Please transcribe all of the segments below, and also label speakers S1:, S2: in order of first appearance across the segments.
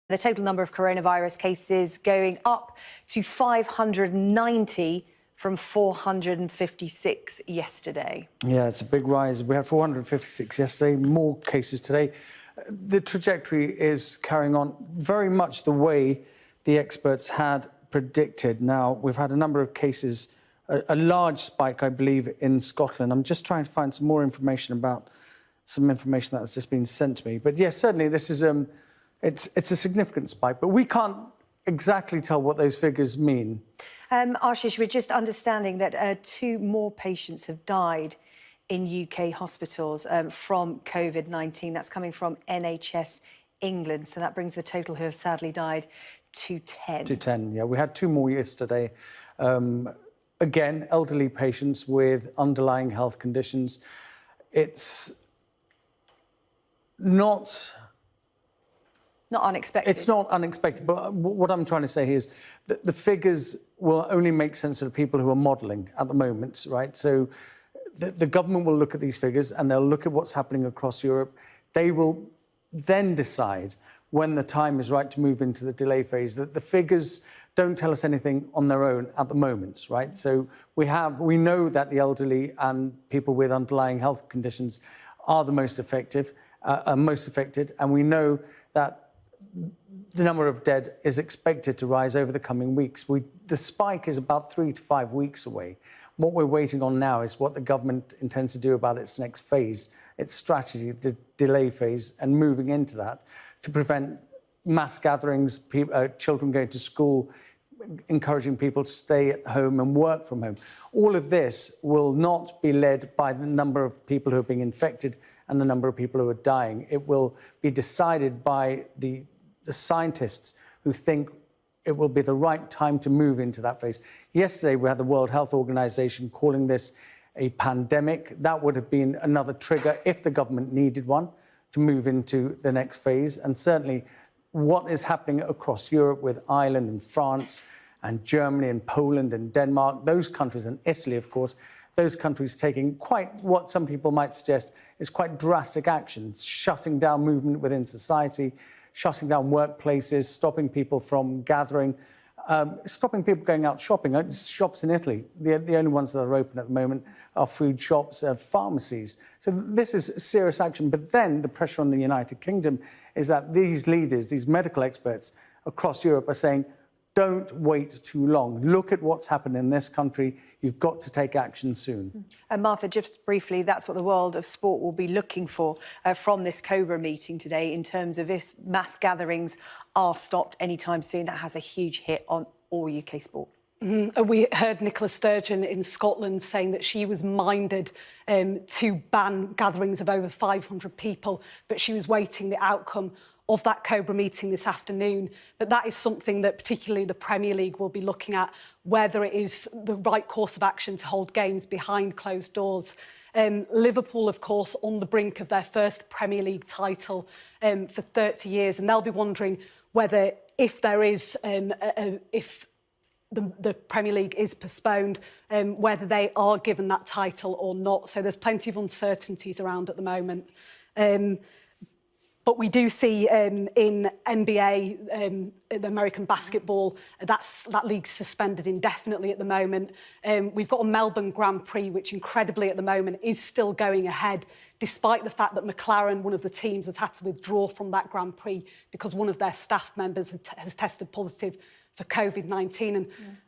S1: The total number of coronavirus cases going up to 590 from 456 yesterday.
S2: Yeah, it's a big rise. We had 456 yesterday, more cases today. The trajectory is carrying on very much the way the experts had predicted. Now, we've had a number of cases, a large spike, I believe, in Scotland. I'm just trying to find some more information about some information that's just been sent to me. But yes, certainly this is it's a significant spike, but we can't exactly tell what those figures mean.
S1: Ashish, we're just understanding that 2 more patients have died in UK hospitals from COVID-19. That's coming from NHS England. So that brings the total who have sadly died to 10.
S2: To 10, yeah. We had 2 more yesterday. Again, elderly patients with underlying health conditions. It's not
S1: unexpected.
S2: It's not unexpected, but what I'm trying to say here is that the figures will only make sense to the people who are modelling at the moment, right? So the government will look at these figures and they'll look at what's happening across Europe. They will then decide when the time is right to move into the delay phase. The figures don't tell us anything on their own at the moment, right? So we know that the elderly and people with underlying health conditions are the most affected, and we know that the number of dead is expected to rise over the coming weeks. The spike is about 3 to 5 weeks away. What we're waiting on now is what the government intends to do about its next phase, its strategy, the delay phase, and moving into that to prevent mass gatherings, children going to school, encouraging people to stay at home and work from home. All of this will not be led by the number of people who are being infected and the number of people who are dying. It will be decided by the scientists who think it will be the right time to move into that phase. Yesterday, we had the World Health Organization calling this a pandemic. That would have been another trigger, if the government needed one, to move into the next phase. And certainly what is happening across Europe with Ireland and France and Germany and Poland and Denmark, those countries, and Italy, of course, those countries taking quite what some people might suggest is quite drastic actions, shutting down movement within society, shutting down workplaces, stopping people from gathering, stopping people going out shopping. Shops in Italy, the only ones that are open at the moment are food shops, pharmacies. So this is serious action. But then the pressure on the United Kingdom is that these leaders, these medical experts across Europe are saying, don't wait too long. Look at what's happened in this country. You've got to take action soon.
S1: And Martha, just briefly, that's what the world of sport will be looking for from this COBRA meeting today in terms of if mass gatherings are stopped anytime soon. That has a huge hit on all UK sport.
S3: We heard Nicola Sturgeon in Scotland saying that she was minded to ban gatherings of over 500 people, but she was waiting the outcome of that COBRA meeting this afternoon. But that is something that particularly the Premier League will be looking at, whether it is the right course of action to hold games behind closed doors. Liverpool, of course, on the brink of their first Premier League title for 30 years, and they'll be wondering whether, if there is, if the Premier League is postponed, whether they are given that title or not. So there's plenty of uncertainties around at the moment. But we do see in NBA, the American basketball, that league's suspended indefinitely at the moment. We've got a Melbourne Grand Prix, which incredibly at the moment is still going ahead, despite the fact that McLaren, one of the teams, has had to withdraw from that Grand Prix because one of their staff members has tested positive for COVID-19, and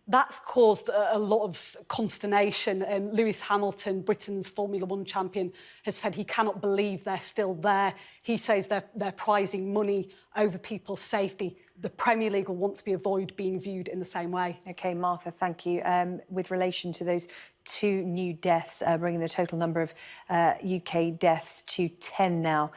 S3: that's caused a lot of consternation. Lewis Hamilton, Britain's Formula One champion, has said he cannot believe they're still there. He says they're prizing money over people's safety. The Premier League will want to be avoided being viewed in the same way.
S1: OK, Martha, thank you. With relation to those 2 new deaths, bringing the total number of UK deaths to 10 now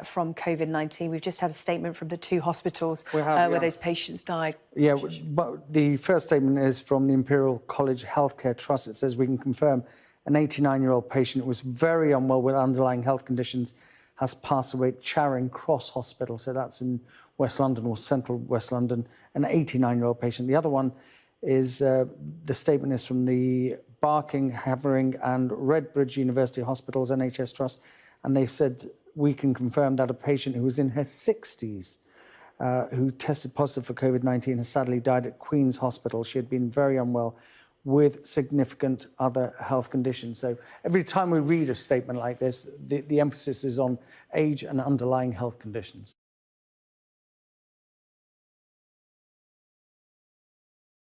S1: from COVID-19. We've just had a statement from the 2 hospitals where those patients died.
S2: Yeah, but the first statement is from the Imperial College Healthcare Trust. It says, we can confirm an 89-year-old patient who was very unwell with underlying health conditions has passed away at Charing Cross Hospital. So that's in West London or central West London, an 89-year-old patient. The other one is, the statement is from the Barking, Havering and Redbridge University Hospitals NHS Trust. And they said, we can confirm that a patient who was in her 60s who tested positive for COVID-19 has sadly died at Queen's Hospital. She had been very unwell with significant other health conditions. So every time we read a statement like this, the emphasis is on age and underlying health conditions.